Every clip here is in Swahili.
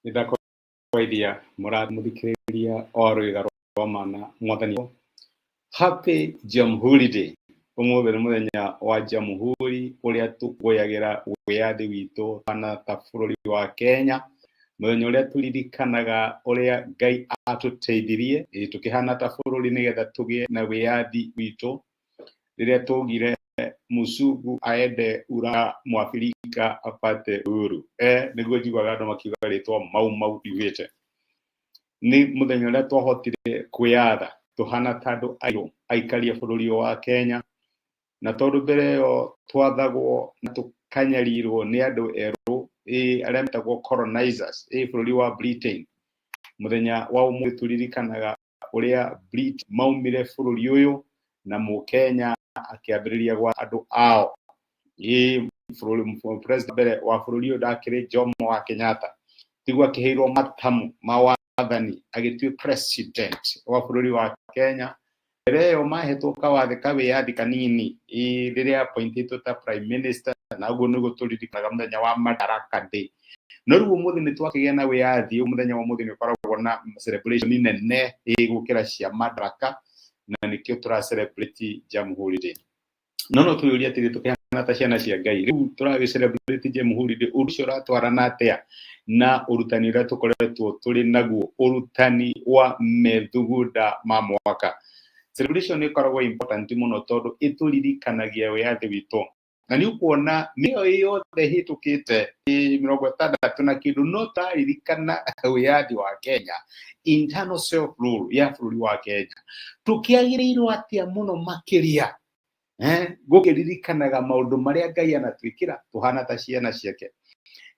Nitakwaidia murad muthikiriria orwiga rwamana mwathani. Happy Jamhuri Day. Umuthi ni muthenya wa Jamhuri uria tugoyagira wiyathi witu bana ta bururi wa Kenya. Muthenya uria turirikanaga uria Ngai atuteithirie tukihana ta bururi nigetha tugie na wiyathi witu riria tugire musungu aende ura mwafrika apate uhuru niguo njiguaga andu makiuga ritwa mau igite ni muthenya uria twahotire kwiyatha tuhana tandu aikaria bururi wa Kenya na tondu mbere yo twathagwo na tukanyarirwo ni andu eru aria metagwo colonizers bururi wa Britain. Muthenya wa umuthi turirikanaga uria Britain maumire bururi uyu na Mukenya akiambiriria gwa andu ao bururi president mbere wa bururi uyu ndakiri Jomo wa Kenyatta tigwa kiheirwo matamu mawathani agitue president wa bururi wa Kenya. Reo mahetoka wathika wiyathi kanini riria appointed ta prime minister na uguo niguo turirikanaga muthenya wa Madaraka Day. No riu umuthi ni twakigia na wiyathi muthenya wa umuthi ni ukoragwo na celebration nene gukira cia Madaraka na nikio tura celebrate Jamhuri Day. No tuyuria tiri tukihana ta ciana cia Ngai riu turagi celebrate Jamhuri Day ucio ratwarana atia na urutani uria tukoretwo turi naguo urutani wa methuguda ma mwaka. Celebration ikoragwo important muno tondu ituririkanagia wiyathi witu na ni ukuona niyo yothe hitukite 60 na kindu no taririkana wiyathi wa Kenya, internal self rule ya bururi wa Kenya tukiagirirwo atia muno makiria gukiririkanaga maundu maria Ngai anatwikira tuhana ta ciana ciake.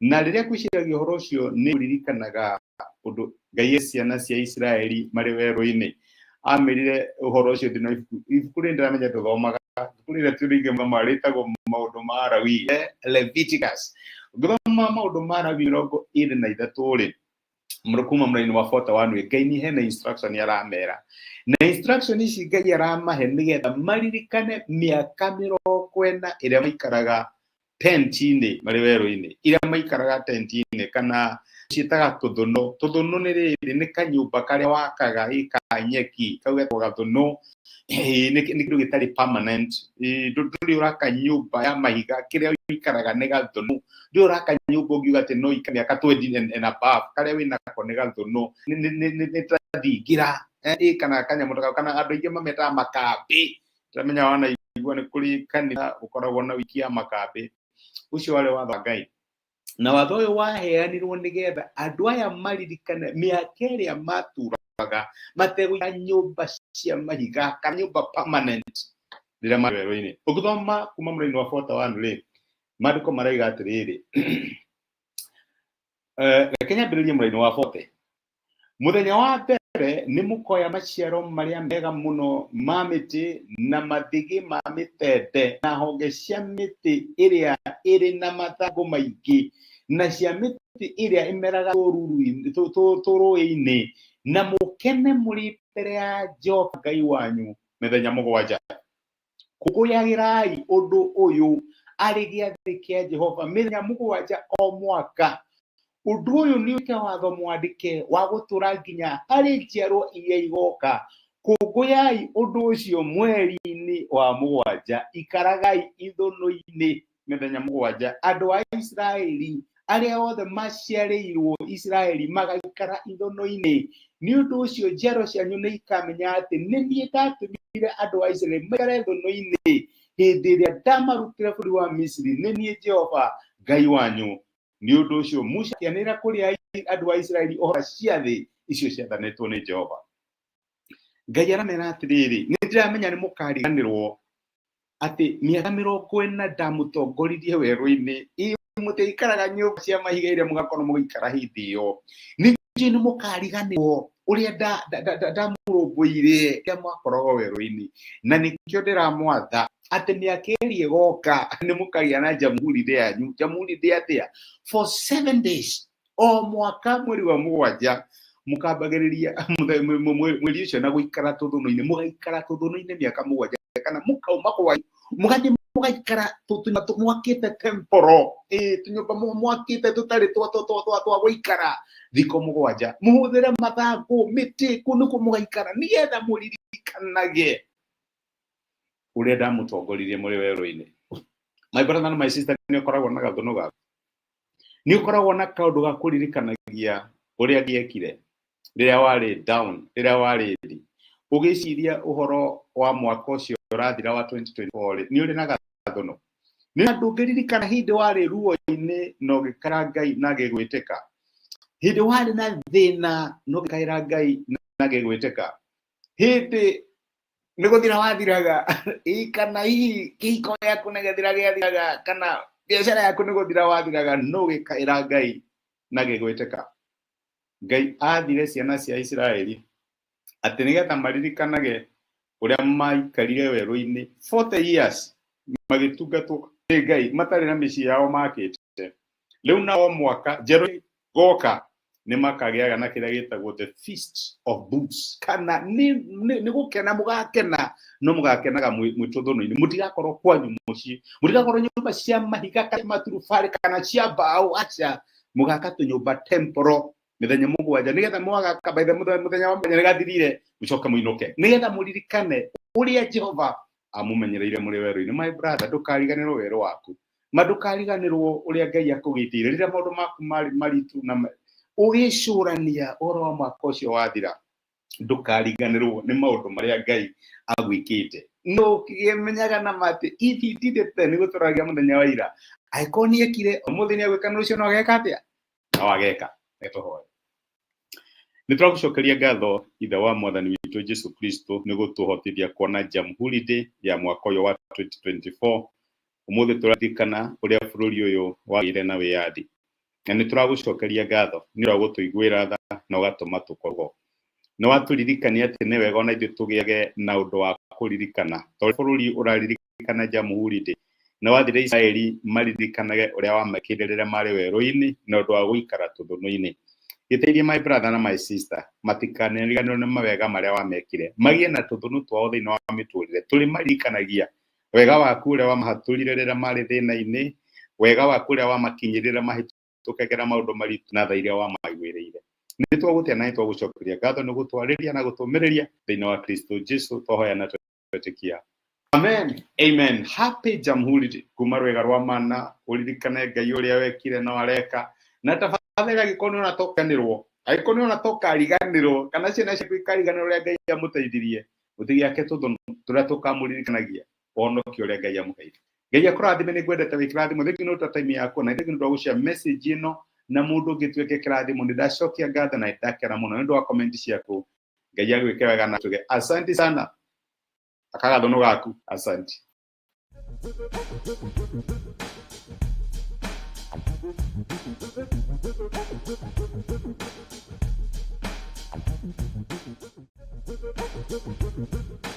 Na riria kwiciragia uhoro ucio ni uririkanaga undu Ngai ciana cia Israeli mari weru-ini amirire uhoro ucio thina ibuku ri ndiramenya tuthomaga ibuku ri turinge maritagwo maundu ma Lawi Leviticus. Ngoma maundu ma Lawi 23 ri murukuma muraini wa 41 Ngai ni hena instruction yaramera na instruction ici Ngai aramahe nigetha maririkane miaka 40 iria maikaraga tenti-ini mari weru-ini iria maikaraga tenti-ini kana citaga tuthuno ni riri ni kanyumba karia wakaga ikanyeki kaugetwo gathuno ni kindu gitari permanent nduri uraka nyumba ya mahiga kiria ikaraga ni gathuno ndi uraka nyumba ungiuga ati no ikania ka 20 and above karia wina ko ni gathuno ni tathingira kana kanyamutoka kana andu ingi mameta makambi turamenya wana igua ni kuri kanitha ukoragwo na wiki ya makambi ucio wale watho Ngai na watho uyu waheanirwo nigetha andu aya maririkane miaka iria maturaga mategwika nyumba cia mahiga kana nyumba permanent riria mari weru-ini. Ukithoma kuma muraini wa 41 ri maandiko maraiga atiriri Kenya mbiririe muraini wa 40 muthenya wa mbere ni mukoya maciaro maria mega muno ma miti na mathigi ma mitende na honge cia miti iria iri na mathagu maingi na cia miti iria imeraga turuini na mukene muri mbere ya Jehova Ngai wanyu mithenya mugwanja. Kuguyagirai undu uyu ari giathi kia Jehova mithenya mugwanja o mwaka. Undu uyu ni uke watho mwandike wa gutura nginya hari njiarwa iria igoka. Kunguyai undu ucio mweri-ini wa mugwanja ikaragai ithuno-ini mithenya mugwanja. Andu a Israeli aria othe maciarirwo Israeli magaikara ithuno-ini. Ni undu ucio njiarwa cianyu ni ikamenya ati ni nie ndatumire andu a Israeli maikare ithuno-ini hindi iria ndamarutire bururi wa Misiri ni nie Jehova Ngai wanyu. Ni undu ucio Musa kianira kuri andu a Israeli ohora ciathi icio ciathanetwo ni Jehova. Ngai aramera atiriri ni ndiramenya ni mukariganirwo ati miaka 40 ndamutongoririe weru-ini muteikaraga nyumba cia mahiga iria mugakorwo mugikara hindi iyo. Ningi ni mukariganirwo uria ndamurumbuire ya mwakoragwo weru-ini na nikio ndiramwatha ati miaka iri igoka ni mukagia na Jamhuri Day yanyu. Jamhuri Day atia for 7 days o mwaka mweri wa mugwanja mukambagiriria mweri ucio na guikara tuthuno-ini mugaikara tuthuno-ini miaka mugwanja kana mukauma kwa mugathi mugaikara tunyumba mwakite temporo tunyumba mwakite tutari twa guikara thiko mugwanja muhuthire mathangu miti kunuko mugaikara nigetha muririkanage uria ndamutongoririe muri werũ-inĩ. My brother and my sister, ni ukoragwo na gathuno gaku, ni ukoragwo na kaundu ga kuririkanagia uria giekire riria wari down, riria wari thĩ, ugiciria uhoro wa mwaka ucio urathira wa 2024 ni uri na gathuno, ni ndungiririkana hindi wari ruo-inĩ no gikara Ngai na gigwitĩka, hindi wari na thina no gikaira Ngai na gigwitĩka, hindi niguthira wathiraga kana kihiko yaku nigethiraga kana biashara yaku niguthira wathiraga no gikaira Ngai na gigwitĩka. Ngai athire ciana cia Israeli ati nigetha maririkanage uria maikarire werũ-inĩ 40 years magitungatwo ni Ngai matari na mĩciĩ yao makĩte. Rĩu nao mwaka njerũ goka ni makagiaga na kiria gitagwo the feast of booths, kana ni gukena mugakena no mugakenaga mwitũthũno-inĩ, mutigakorwo kwanyu muciĩ, mutigakorwo nyũmba cia mahiga kana maturubari kana cia mbaũ, acha mugaka tunyũmba temporo mithenya mugwanja nigetha mwagaka by the muthenya wa mbere nigathirire mucoka muinuke nigetha muririkane uria Jehova amumenyereire muri werũ-inĩ. My brother, ndukariganĩrwo werũ waku, ndukariganĩrwo uria Ngai akugitĩire rĩrĩa maũndũ maku mari maritu na ugicurania oro wa mwaka ucio wathira. Ndukariganĩrwo nĩ maũndũ marĩa Ngai agwĩkĩte, no kimenyaga na mate ithi ndite ni gũtũragia mũthenya wa ira aĩkorwo nĩekire ũmũthĩ nĩagwĩka na rũciũ no ageka atĩa no ageka. Nĩtũhoe. Nĩtũragucokeria ngatho ithe wa mwathani witũ Jesu Kristo nĩ gũtũhotithia kuona Jamhuri Day ya mwaka ũyũ wa 2024. Ũmũthĩ tũraririkana ũrĩa bũrũri ũyũ wagĩire na wĩyathi, na nĩtũragucokeria ngatho nĩ ũndũ wa gũtũiguĩra tha na ũgatũma tũkorwo no watũririkania atĩ nĩ wega ona ithuĩ tũgĩage na ũndũ wa kũririkana tondũ bũrũri ũraririkana Jamhuri Day na wathire Israeli maririkanage ũrĩa wamekire rĩrĩa marĩ werũ-inĩ na ũndũ wa gũikara tũthũnũ-inĩ. Gĩteithie my brother na my sister matikanariganĩrwo nĩ mawega marĩa wamekire, magĩe na tũthũnũ twao thĩinĩ wa mĩtũrĩre, tũrĩ maririkanagia wega waku ũrĩa wamahatũrire rĩrĩa marĩ thĩna-inĩ, wega waku ũrĩa wamakinyĩrĩra mahĩtũkagĩra maũndũ maritũ na tha iria wamaiguĩrĩire. Nĩ twagũtia na nĩtwagũcokeria ngatho nĩ gũtwarĩria na gũtũmĩrĩria thĩinĩ wa Kristo Jesu twahoya na twetĩkia. Amen. Amen. Happy Jamhuri Day. Kuma rwega rwa mana uririkane Ngai ũrĩa wekire na wareka na tafadhali agĩkorwo nĩ ũnatokanĩrwo, agĩkorwo nĩ ũnatokariganĩrwo kana ciana ciaku ikariganĩrwo ũrĩa Ngai amũteithirie, ũtigiake tũthũnũ tũrĩa tũkamũririkanagia ũhonokia ũrĩa Ngai amũheire. Ngai akũrathime, nĩ ngwendete wĩkĩrathimo. Thank you nĩ ũndũ time yaku na thank you nĩ ũndũ wa gũshare message ĩno na mũndũ ũngĩtuĩke kĩrathimo. Nĩ ndacokia ngatho na ndakena mũno nĩ ũndũ wa comment ciaku. Ngai agwĩke wega na tuge asante sana akagathuno gaku. Asante. Thank you.